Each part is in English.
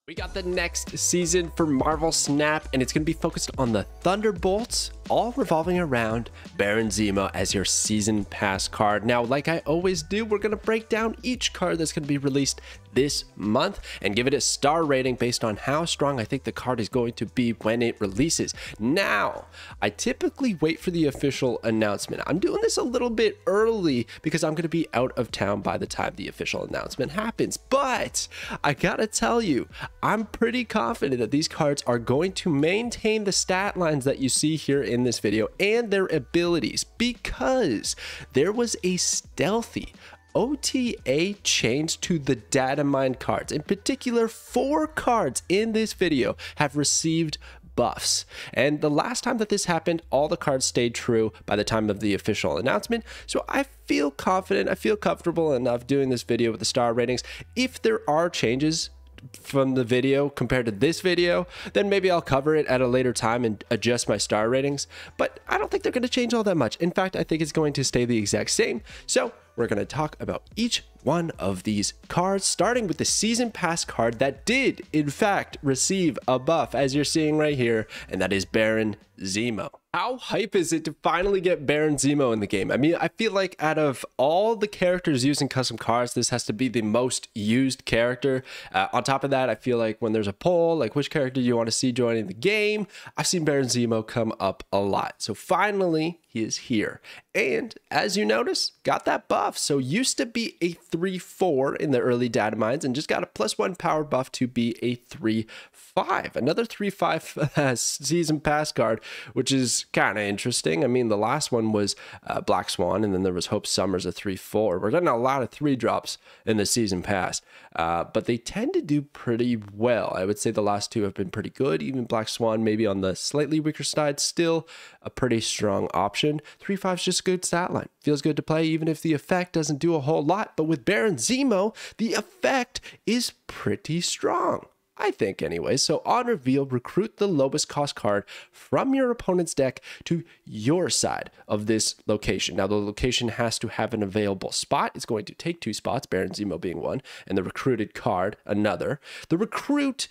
We got the next season for Marvel Snap, and it's going to be focused on the Thunderbolts, all revolving around Baron Zemo as your season pass card. Now, like I always do, we're going to break down each card that's going to be released this month and give it a star rating based on how strong I think the card is going to be when it releases. Now, I typically wait for the official announcement. I'm doing this a little bit early because I'm going to be out of town by the time the official announcement happens, but I gotta tell you, I'm pretty confident that these cards are going to maintain the stat lines that you see here in this video and their abilities, because there was a stealthy OTA change to the data mine cards. In particular, 4 cards in this video have received buffs, and the last time that this happened, all the cards stayed true by the time of the official announcement. So I feel confident, I feel comfortable enough doing this video with the star ratings. If there are changes from the video compared to this video, then maybe I'll cover it at a later time and adjust my star ratings, but I don't think they're going to change all that much. In fact, I think it's going to stay the exact same. So we're going to talk about each one of these cards, starting with the season pass card that did in fact receive a buff, as you're seeing right here, and that is Baron Zemo. How hype is it to finally get Baron Zemo in the game? I mean, I feel like out of all the characters using custom cards, this has to be the most used character. On top of that, I feel like when there's a poll, like which character you want to see joining the game, I've seen Baron Zemo come up a lot. So finally, he is here. And as you notice, got that buff. So used to be a 3/4 in the early data mines and just got a +1 power buff to be a 3/5. Another 3/5 season pass card, which is kind of interesting. I mean, the last one was Black Swan, and then there was Hope Summers, a 3/4. We're getting a lot of 3 drops in the season pass, but they tend to do pretty well. I would say the last 2 have been pretty good. Even Black Swan, maybe on the slightly weaker side, still a pretty strong option. 3/5 is just a good stat line. Feels good to play, even if the effect doesn't do a whole lot. But with Baron Zemo, the effect is pretty strong, I think anyway. So on reveal, recruit the lowest cost card from your opponent's deck to your side of this location. Now the location has to have an available spot. It's going to take 2 spots, Baron Zemo being 1, and the recruited card another. The recruit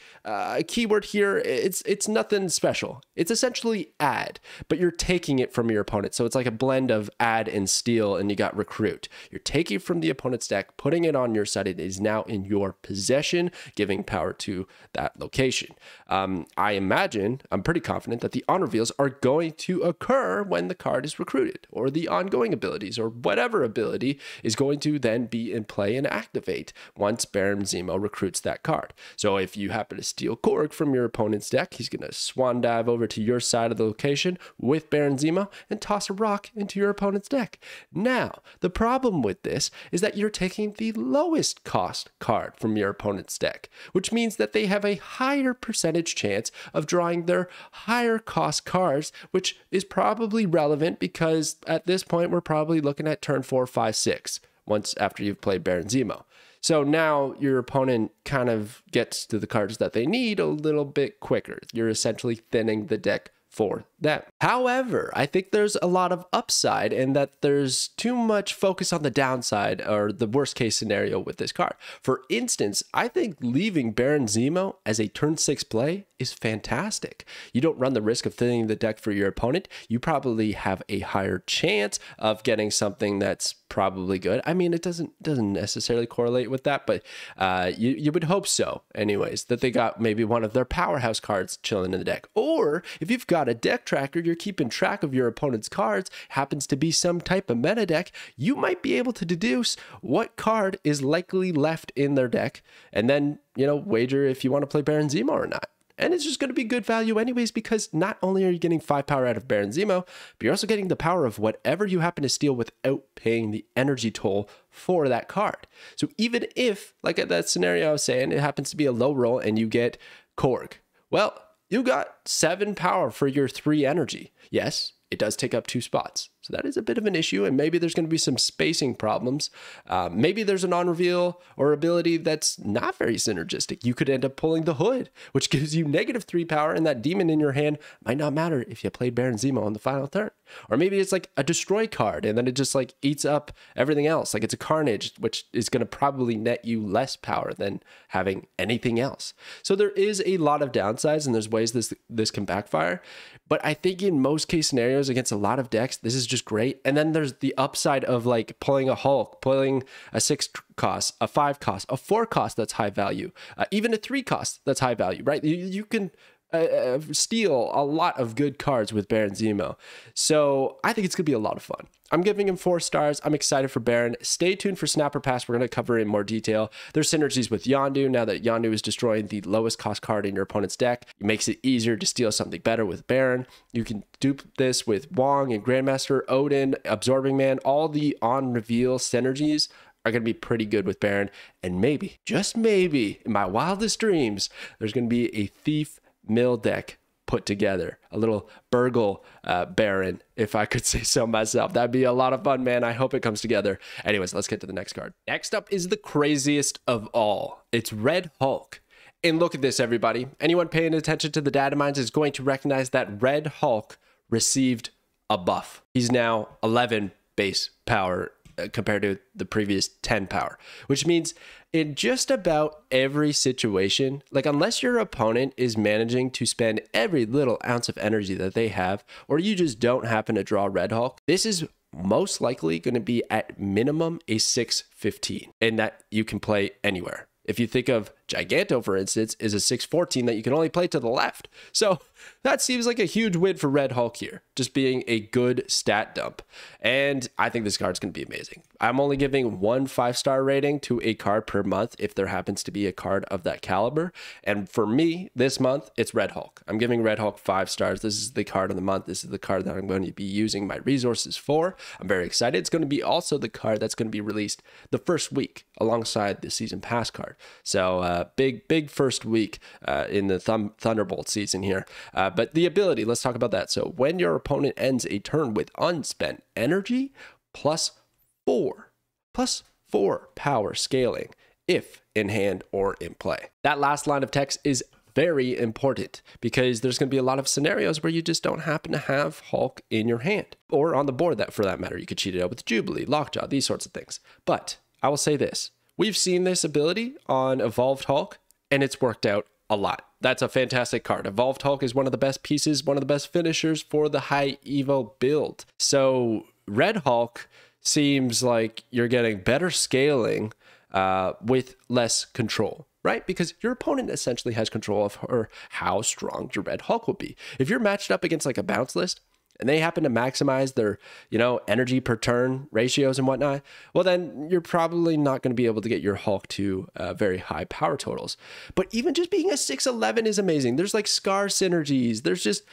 keyword here, it's nothing special. It's essentially add, but you're taking it from your opponent. So it's like a blend of add and steal, and you got recruit. You're taking it from the opponent's deck, putting it on your side. It is now in your possession, giving power to that location. I imagine, I'm pretty confident that the on reveals are going to occur when the card is recruited, or the ongoing abilities, or whatever ability is going to then be in play and activate once Baron Zemo recruits that card. So if you happen to steal Korg from your opponent's deck, he's going to swan dive over to your side of the location with Baron Zemo and toss a rock into your opponent's deck. Now, the problem with this is that you're taking the lowest cost card from your opponent's deck, which means that they have a higher percentage chance of drawing their higher cost cards, which is probably relevant because at this point we're probably looking at turn 4, 5, 6 once after you've played Baron Zemo. So now your opponent kind of gets to the cards that they need a little bit quicker. You're essentially thinning the deck for them. However, I think there's a lot of upside, and that there's too much focus on the downside, or the worst case scenario with this card. For instance, I think leaving Baron Zemo as a turn 6 play is fantastic. You don't run the risk of thinning the deck for your opponent. You probably have a higher chance of getting something that's probably good. I mean, it doesn't necessarily correlate with that, but you would hope so anyways, that they got maybe one of their powerhouse cards chilling in the deck. Or if you've got a deck tracker, you're keeping track of your opponent's cards, happens to be some type of meta deck, you might be able to deduce what card is likely left in their deck, and then, you know, wager if you want to play Baron Zemo or not. And it's just going to be good value anyways, because not only are you getting 5 power out of Baron Zemo, but you're also getting the power of whatever you happen to steal without paying the energy toll for that card. So even if, like at that scenario I was saying, it happens to be a low roll and you get Korg, well, you got 7 power for your 3 energy. Yes, it does take up 2 spots. So that is a bit of an issue, and maybe there's going to be some spacing problems. Maybe there's a non-reveal or ability that's not very synergistic. You could end up pulling the Hood, which gives you -3 power, and that demon in your hand might not matter if you played Baron Zemo on the final turn. Or maybe it's like a destroy card, and then it just like eats up everything else. Like it's a Carnage, which is going to probably net you less power than having anything else. So there is a lot of downsides, and there's ways this can backfire. But I think in most case scenarios against a lot of decks, this is just great. And then there's the upside of like pulling a Hulk, pulling a 6 cost, a 5 cost, a 4 cost that's high value, even a 3 cost that's high value, right? You can steal a lot of good cards with Baron Zemo. So I think it's going to be a lot of fun. I'm giving him 4 stars. I'm excited for Baron. Stay tuned for Snapper Pass. We're going to cover in more detail. There's synergies with Yondu. Now that Yondu is destroying the lowest cost card in your opponent's deck, it makes it easier to steal something better with Baron. You can dupe this with Wong and Grandmaster, Odin, Absorbing Man. All the on-reveal synergies are going to be pretty good with Baron. And maybe, just maybe, in my wildest dreams, there's going to be a Thief mill deck put together, a little Burgle Baron, if I could say so myself. That'd be a lot of fun, man. I hope it comes together. Anyways, let's get to the next card. Next up is the craziest of all. It's Red Hulk. And look at this, everybody. Anyone paying attention to the data mines is going to recognize that Red Hulk received a buff. He's now 11 base power compared to the previous 10 power, which means in just about every situation, like unless your opponent is managing to spend every little ounce of energy that they have, or you just don't happen to draw Red Hulk, this is most likely going to be at minimum a 6/15, and that you can play anywhere. If you think of Giganto, for instance, is a 6/14 that you can only play to the left. So that seems like a huge win for Red Hulk here, just being a good stat dump. And I think this card's going to be amazing. I'm only giving 1 5-star rating to a card per month if there happens to be a card of that caliber. And for me, this month, it's Red Hulk. I'm giving Red Hulk 5 stars. This is the card of the month. This is the card that I'm going to be using my resources for. I'm very excited. It's going to be also the card that's going to be released the first week alongside the season pass card. So big first week in the Thunderbolt season here. But the ability, let's talk about that. So when your opponent ends a turn with unspent energy, +4 power scaling, if in hand or in play. That last line of text is very important because there's going to be a lot of scenarios where you just don't happen to have Hulk in your hand or on the board, that for that matter. You could cheat it out with Jubilee, Lockjaw, these sorts of things. But I will say this. We've seen this ability on Evolved Hulk, and it's worked out a lot. That's a fantastic card. Evolved Hulk is one of the best pieces, one of the best finishers for the high Evo build. So Red Hulk seems like you're getting better scaling with less control, right? Because your opponent essentially has control of how strong your Red Hulk will be. If you're matched up against like a bounce list, and they happen to maximize their, energy per turn ratios and whatnot, well, then you're probably not going to be able to get your Hulk to very high power totals. But even just being a 6/11 is amazing. There's like Scar synergies. There's just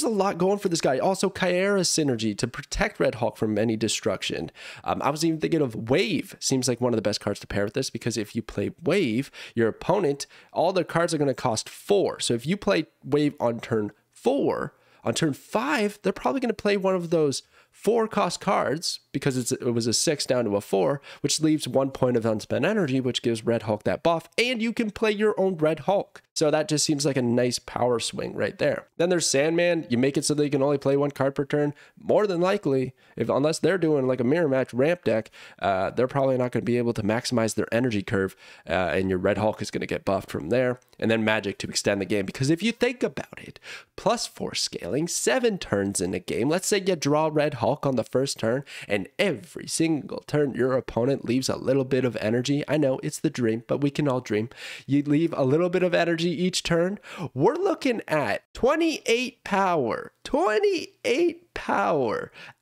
a lot going for this guy. Also, Kyera synergy to protect Red Hulk from any destruction. I was even thinking of Wave. Seems like one of the best cards to pair with this because if you play Wave, your opponent, all their cards are going to cost 4. So if you play Wave on turn 4, on turn 5, they're probably going to play one of those 4-cost cards because it was a 6 down to a 4, which leaves 1 point of unspent energy, which gives Red Hulk that buff, and you can play your own Red Hulk. So that just seems like a nice power swing right there. Then there's Sandman. You make it so they can only play 1 card per turn. More than likely, unless they're doing like a mirror match ramp deck, they're probably not going to be able to maximize their energy curve, and your Red Hulk is going to get buffed from there. And then Magic to extend the game, because if you think about it, +4 scaling, 7 turns in a game. Let's say you draw Red Hulk on the first turn, and every single turn your opponent leaves a little bit of energy. I know it's the dream, but we can all dream. You leave a little bit of energy each turn. We're looking at 28 power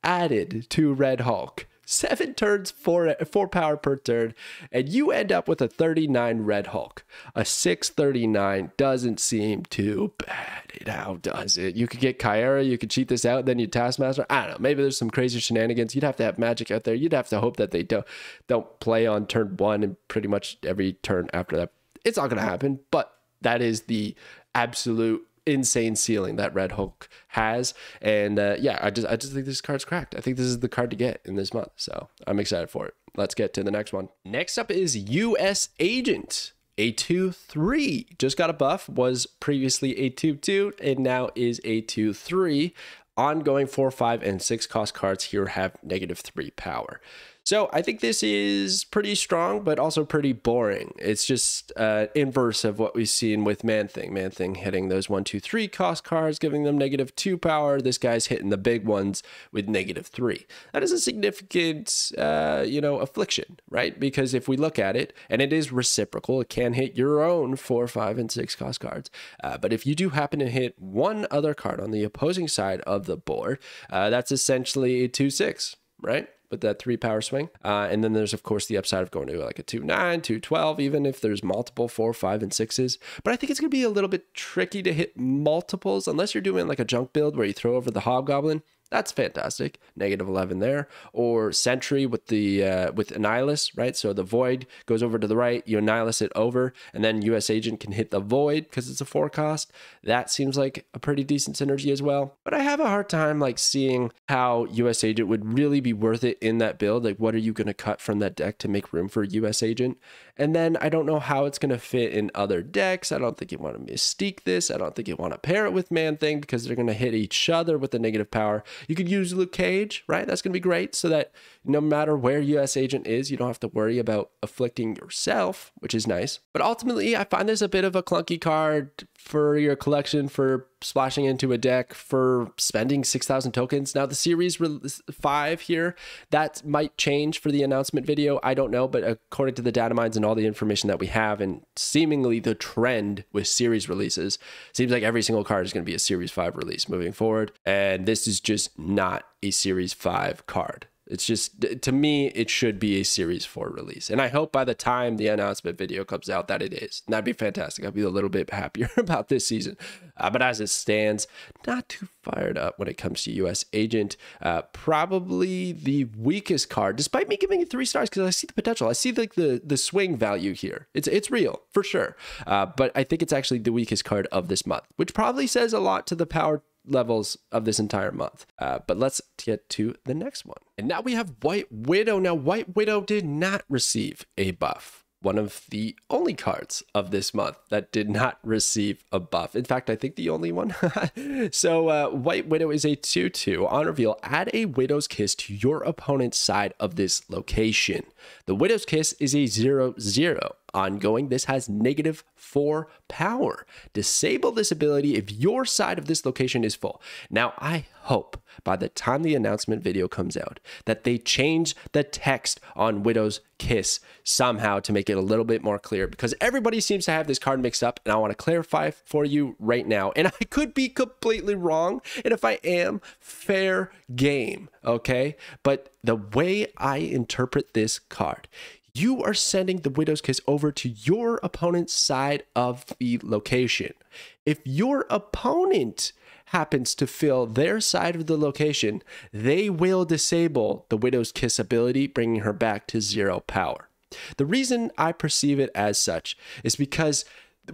added to Red Hulk. 7 turns, 4 power per turn, and you end up with a 39 Red Hulk. A 639 doesn't seem too bad. Now does it? You could get Kyera, you could cheat this out, then you Taskmaster. I don't know. Maybe there's some crazy shenanigans. You'd have to have Magic out there. You'd have to hope that they don't play on turn 1 and pretty much every turn after that. It's not going to happen, but that is the absolute insane ceiling that Red Hulk has. And yeah, I just think this card's cracked. I think this is the card to get in this month. So I'm excited for it. Let's get to the next one. Next up is US Agent. A 2/3 just got a buff, was previously a 2/2 and now is a 2/3. Ongoing 4, 5, and 6 cost cards here have -3 power. So I think this is pretty strong, but also pretty boring. It's just inverse of what we've seen with Man-Thing. Man-Thing hitting those 1, 2, 3 cost cards, giving them -2 power. This guy's hitting the big ones with -3. That is a significant, affliction, right? Because if we look at it, and it is reciprocal, it can hit your own 4, 5, and 6 cost cards. But if you do happen to hit one other card on the opposing side of the board, that's essentially a 2/6, right? With that 3 power swing. And then there's, of course, the upside of going to like a 2/9, 2/12, even if there's multiple 4, 5, and 6s. But I think it's going to be a little bit tricky to hit multiples unless you're doing like a junk build where you throw over the Hobgoblin. That's fantastic. -11 there. Or Sentry with the with Annihilus, right? So the Void goes over to the right, you Annihilus it over, and then US Agent can hit the Void because it's a 4 cost. That seems like a pretty decent synergy as well. But I have a hard time like seeing how US Agent would really be worth it in that build. Like, what are you going to cut from that deck to make room for US Agent? And then I don't know how it's going to fit in other decks. I don't think you want to Mystique this. I don't think you want to pair it with Man-Thing because they're going to hit each other with the negative power. You could use Luke Cage, right? That's going to be great so that no matter where US Agent is, you don't have to worry about afflicting yourself, which is nice. But ultimately, I find this a bit of a clunky card for your collection, for splashing into a deck, for spending 6,000 tokens. Now, the Series 5 here, that might change for the announcement video. I don't know, but according to the data mines and all the information that we have, and seemingly the trend with Series releases, seems like every single card is going to be a Series 5 release moving forward. And this is just not a Series 5 card. It's just, to me, it should be a Series 4 release. And I hope by the time the announcement video comes out that it is. And that'd be fantastic. I'd be a little bit happier about this season. But as it stands, not too fired up when it comes to US Agent. Probably the weakest card, despite me giving it 3 stars, because I see the potential. I see like the swing value here. It's real, for sure. But I think it's actually the weakest card of this month, which probably says a lot to the power levels of this entire month. But let's get to the next one. And now we have White Widow. Now, White Widow did not receive a buff. One of the only cards of this month that did not receive a buff. In fact, I think the only one. So White Widow is a 2/2. On reveal, add a Widow's Kiss to your opponent's side of this location. The Widow's Kiss is a 0/0. Ongoing, this has -4 power. Disable this ability if your side of this location is full. Now, I hope by the time the announcement video comes out that they change the text on Widow's Kiss somehow to make it a little bit more clear, because everybody seems to have this card mixed up, and I want to clarify for you right now. And I could be completely wrong, and if I am, fair game, okay? But the way I interpret this card, you are sending the Widow's Kiss over to your opponent's side of the location. If your opponent happens to fill their side of the location, they will disable the Widow's Kiss ability, bringing her back to 0 power. The reason I perceive it as such is because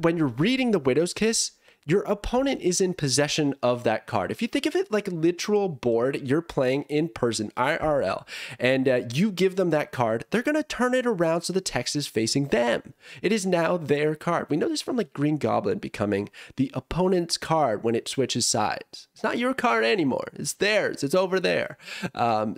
when you're reading the Widow's Kiss, your opponent is in possession of that card. If you think of it like a literal board, you're playing in person, IRL, and you give them that card, they're going to turn it around so the text is facing them. It is now their card. We know this from like Green Goblin becoming the opponent's card when it switches sides. It's not your card anymore. It's theirs. It's over there.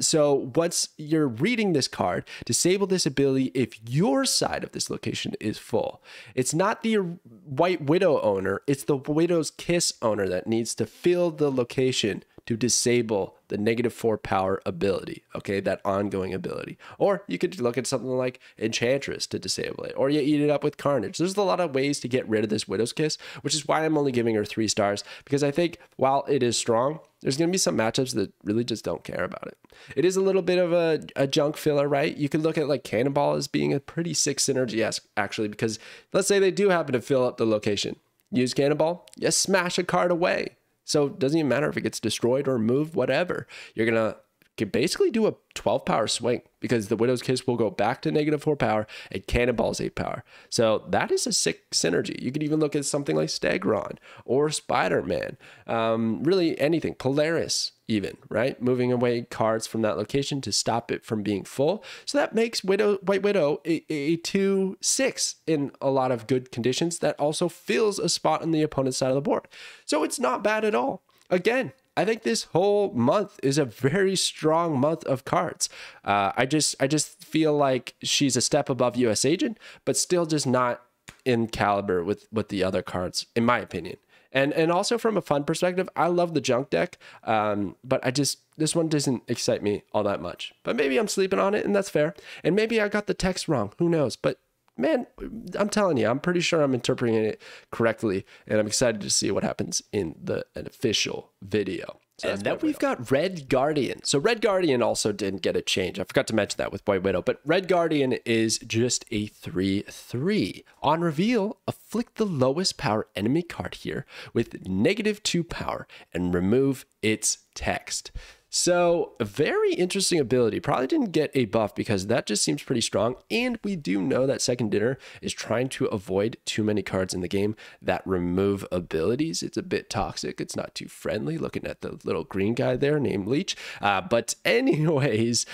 So once you're reading this card, disable this ability if your side of this location is full. It's not the White Widow owner. It's the Widow's Kiss owner that needs to fill the location to disable the -4 power ability, okay, that ongoing ability. Or you could look at something like Enchantress to disable it, or you eat it up with Carnage. There's a lot of ways to get rid of this Widow's Kiss, which is why I'm only giving her 3 stars, because I think while it is strong, there's going to be some matchups that really just don't care about it. It is a little bit of a junk filler, right? You could look at like Cannonball as being a pretty sick synergy, actually, because let's say they do happen to fill up the location. Use Cannonball, you smash a card away. So it doesn't even matter if it gets destroyed or moved, whatever. You're going to can basically do a 12 power swing because the Widow's Kiss will go back to -4 power and Cannonball's 8 power. So that is a sick synergy. You could even look at something like Stegron or Spider-Man, really anything, Polaris even, right? Moving away cards from that location to stop it from being full. So that makes White Widow a 2/6 in a lot of good conditions that also fills a spot on the opponent's side of the board. So it's not bad at all. Again, I think this whole month is a very strong month of cards. I just feel like she's a step above US Agent, but still just not in caliber with the other cards, in my opinion. And also from a fun perspective, I love the junk deck, but this one doesn't excite me all that much. But maybe I'm sleeping on it, and that's fair. And maybe I got the text wrong. Who knows? But man, I'm telling you, I'm pretty sure I'm interpreting it correctly, and I'm excited to see what happens in an official video. So and then we've got Red Guardian. So Red Guardian also didn't get a change. I forgot to mention that with White Widow, but Red Guardian is just a 3/3. On reveal, afflict the lowest power enemy card here with -2 power and remove its text. So a very interesting ability. Probably didn't get a buff because that just seems pretty strong. And we do know that Second Dinner is trying to avoid too many cards in the game that remove abilities. It's a bit toxic. It's not too friendly. Looking at the little green guy there named Leech. But anyways,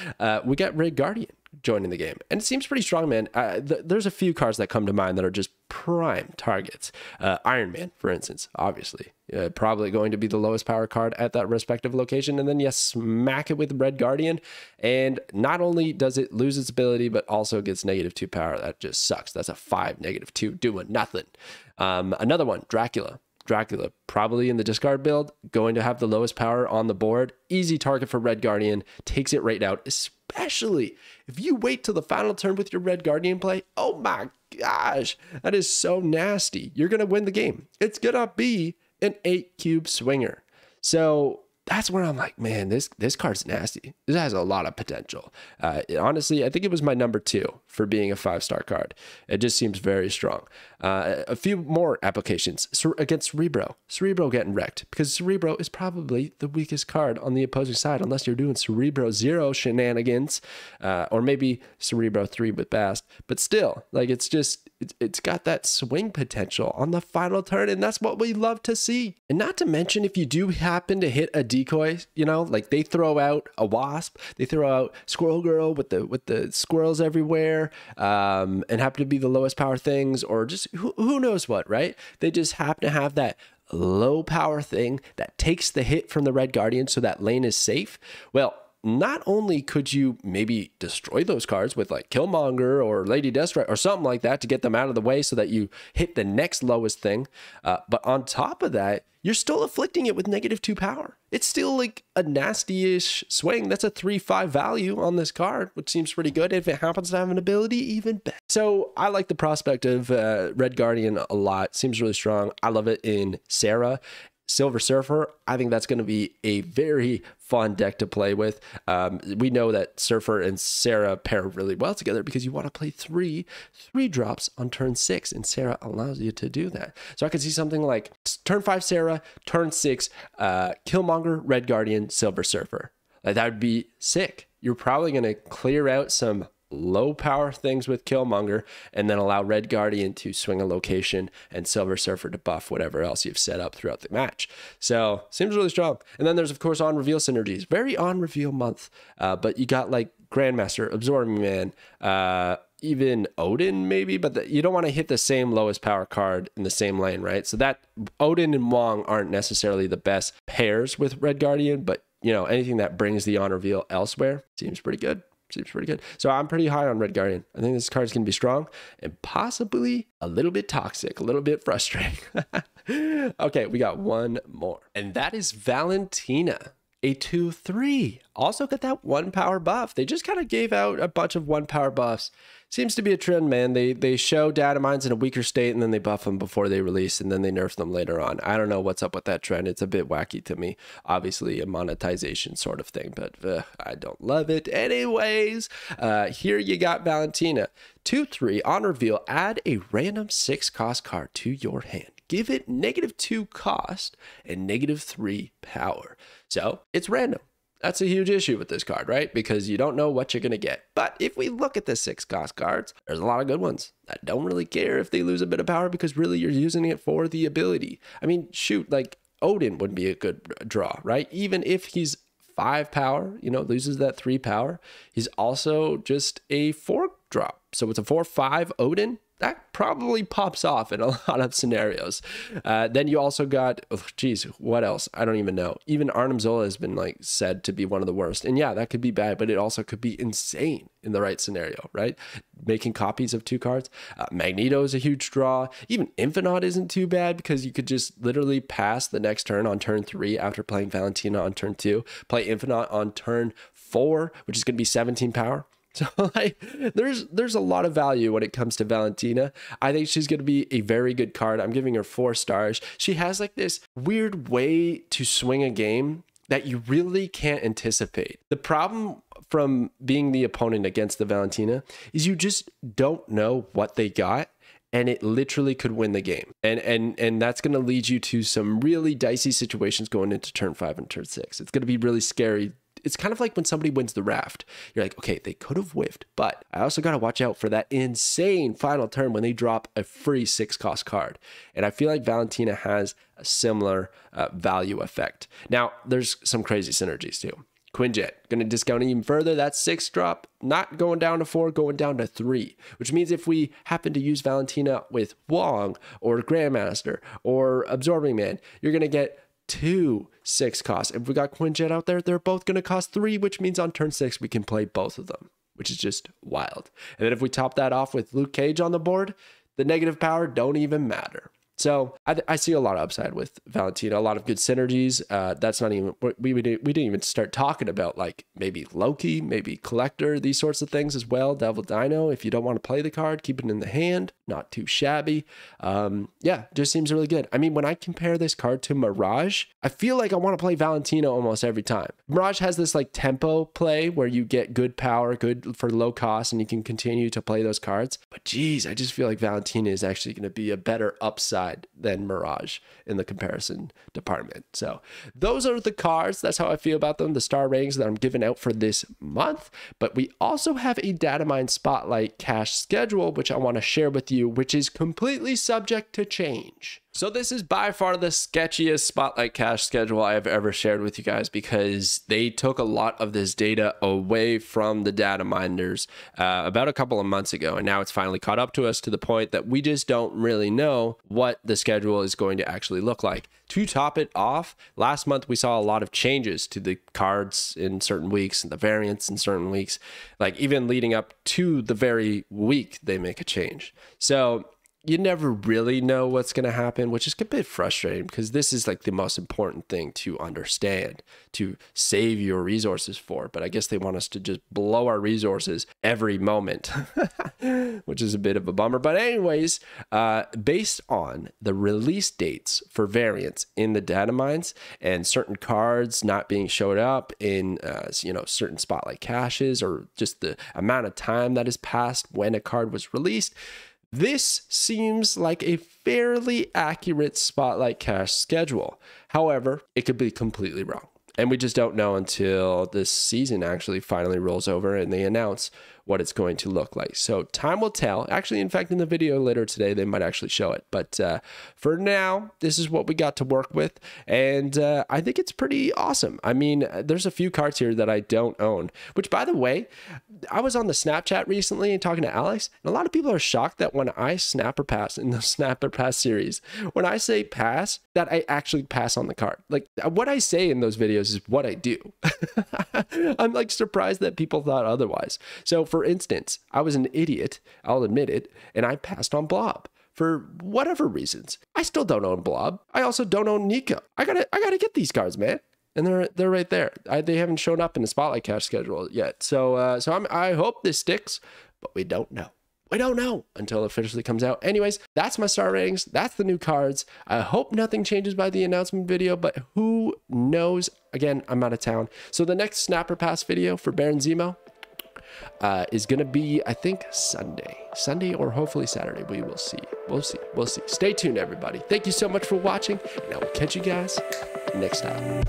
we got Red Guardian joining the game, and it seems pretty strong, man. There's a few cards that come to mind that are just prime targets. Iron Man, for instance, obviously, probably going to be the lowest power card at that respective location, and then you smack it with Red Guardian, and not only does it lose its ability, but also gets -2 power. That just sucks. That's a 5 -2 doing nothing. Another one, Dracula, probably in the discard build, going to have the lowest power on the board. Easy target for Red Guardian, takes it right out, especially if you wait till the final turn with your Red Guardian play. Oh my gosh, that is so nasty. You're going to win the game. It's going to be an 8-cube swinger. So that's where I'm like, man, this card's nasty. This has a lot of potential. Honestly, I think it was my number 2 for being a 5-star card. It just seems very strong. A few more applications against Cerebro. Cerebro getting wrecked because Cerebro is probably the weakest card on the opposing side, unless you're doing Cerebro 0 shenanigans, or maybe Cerebro 3 with Bast. But still, like, it's got that swing potential on the final turn, and that's what we love to see. And not to mention, if you do happen to hit a decoy, you know, like they throw out a Wasp, they throw out Squirrel Girl with the squirrels everywhere, and happen to be the lowest power things, or just who knows what, right? They just happen to have that low power thing that takes the hit from the Red Guardian so that lane is safe. Well, not only could you maybe destroy those cards with like Killmonger or Lady Deathstrike or something like that to get them out of the way so that you hit the next lowest thing, but on top of that, you're still afflicting it with -2 power. It's still like a nasty-ish swing. That's a 3/5 value on this card, which seems pretty good. If it happens to have an ability, even better. So I like the prospect of Red Guardian a lot. Seems really strong. I love it in Sarah. Silver Surfer, I think that's going to be a very fun deck to play with. We know that Surfer and Sarah pair really well together because you want to play three drops on turn 6, and Sarah allows you to do that. So I could see something like turn 5 Sarah, turn 6 Killmonger, Red Guardian, Silver Surfer. Like, that would be sick. You're probably going to clear out some low power things with Killmonger and then allow Red Guardian to swing a location and Silver Surfer to buff whatever else you've set up throughout the match. So seems really strong. And then there's of course on reveal synergies. Very on reveal month, but you got like Grandmaster, Absorbing Man, even Odin maybe, but you don't want to hit the same lowest power card in the same lane, right? So that Odin and Wong aren't necessarily the best pairs with Red Guardian, but you know, anything that brings the on reveal elsewhere seems pretty good. Seems pretty good. So I'm pretty high on Red Guardian. I think this card's going to be strong and possibly a little bit toxic, a little bit frustrating. Okay, we got one more. And that is Valentina, a 2/3. Also got that 1 power buff. They just kind of gave out a bunch of 1 power buffs. Seems to be a trend, man. They show data mines in a weaker state and then they buff them before they release and then they nerf them later on. I don't know what's up with that trend. It's a bit wacky to me. Obviously a monetization sort of thing, but I don't love it. Anyways, here you got Valentina. 2/3 on reveal, add a random 6 cost card to your hand. Give it -2 cost and -3 power. So it's random. That's a huge issue with this card, right? Because you don't know what you're going to get. But if we look at the 6 cost cards, there's a lot of good ones that don't really care if they lose a bit of power because really you're using it for the ability. I mean, shoot, like Odin would be a good draw, right? Even if he's 5 power, you know, loses that 3 power, he's also just a 4 drop. So it's a 4/5 Odin. That probably pops off in a lot of scenarios. Then you also got, oh, geez, what else? I don't even know. Even Arnim Zola has been like said to be one of the worst. And yeah, that could be bad, but it also could be insane in the right scenario, right? Making copies of 2 cards. Magneto is a huge draw. Even Infinite isn't too bad because you could just literally pass the next turn on turn 3 after playing Valentina on turn 2. Play Infinite on turn 4, which is going to be 17 power. So like, there's a lot of value when it comes to Valentina. I think she's going to be a very good card. I'm giving her 4 stars. She has like this weird way to swing a game that you really can't anticipate. The problem from being the opponent against the Valentina is you just don't know what they got, and it literally could win the game. And that's going to lead you to some really dicey situations going into turn 5 and turn 6. It's going to be really scary. It's kind of like when somebody wins the raft. You're like, okay, they could have whiffed, but I also got to watch out for that insane final turn when they drop a free 6 cost card. And I feel like Valentina has a similar value effect. Now, there's some crazy synergies too. Quinjet, going to discount even further. That 6 drop, not going down to 4, going down to 3, which means if we happen to use Valentina with Wong or Grandmaster or Absorbing Man, you're going to get 2 6 costs. If we got Quinjet out there, they're both going to cost 3, which means on turn 6 we can play both of them, which is just wild. And then if we top that off with Luke Cage on the board, the negative power don't even matter. So I see a lot of upside with Valentina, a lot of good synergies. That's not even, we didn't even start talking about like maybe Loki, maybe Collector, these sorts of things as well. Devil Dino, if you don't want to play the card, keep it in the hand, not too shabby. Yeah, just seems really good. I mean, when I compare this card to Mirage, I feel like I want to play Valentina almost every time. Mirage has this like tempo play where you get good power, good for low cost, and you can continue to play those cards. But geez, I just feel like Valentina is actually going to be a better upside than Mirage in the comparison department. So those are the cards. That's how I feel about them, the star ratings that I'm giving out for this month. But we also have a Datamine Spotlight cash schedule, which I want to share with you, which is completely subject to change. So this is by far the sketchiest Spotlight cash schedule I have ever shared with you guys because they took a lot of this data away from the data miners about a couple of months ago. And now it's finally caught up to us to the point that we just don't really know what the schedule is going to actually look like. To top it off, last month we saw a lot of changes to the cards in certain weeks and the variants in certain weeks, like even leading up to the very week they make a change. So you never really know what's going to happen, which is a bit frustrating because this is like the most important thing to understand, to save your resources for. But I guess they want us to just blow our resources every moment, which is a bit of a bummer. But anyways, based on the release dates for variants in the data mines and certain cards not being showed up in, certain Spotlight caches or just the amount of time that has passed when a card was released, this seems like a fairly accurate Spotlight cash schedule. However, it could be completely wrong. And we just don't know until this season actually finally rolls over and they announce what it's going to look like. So time will tell. Actually, in fact, in the video later today, they might actually show it. But for now, this is what we got to work with. And I think it's pretty awesome. I mean, there's a few cards here that I don't own, which by the way, I was on the Snapchat recently and talking to Alex, and a lot of people are shocked that when I snap or pass in the snap or pass series, when I say pass, that I actually pass on the card. Like what I say in those videos is what I do. I'm like surprised that people thought otherwise. So for instance, I was an idiot, I'll admit it, and I passed on Blob for whatever reasons. I still don't own Blob. I also don't own Nico. I gotta get these cards, man. And they're right there. They haven't shown up in the Spotlight cash schedule yet. So I hope this sticks, but we don't know. We don't know until it officially comes out. Anyways, that's my star ratings. That's the new cards. I hope nothing changes by the announcement video, but who knows? Again, I'm out of town. So the next Snapper Pass video for Baron ZEMO is going to be, I think, Sunday or hopefully Saturday. We will see. We'll see. Stay tuned, everybody. Thank you so much for watching, and I will catch you guys next time.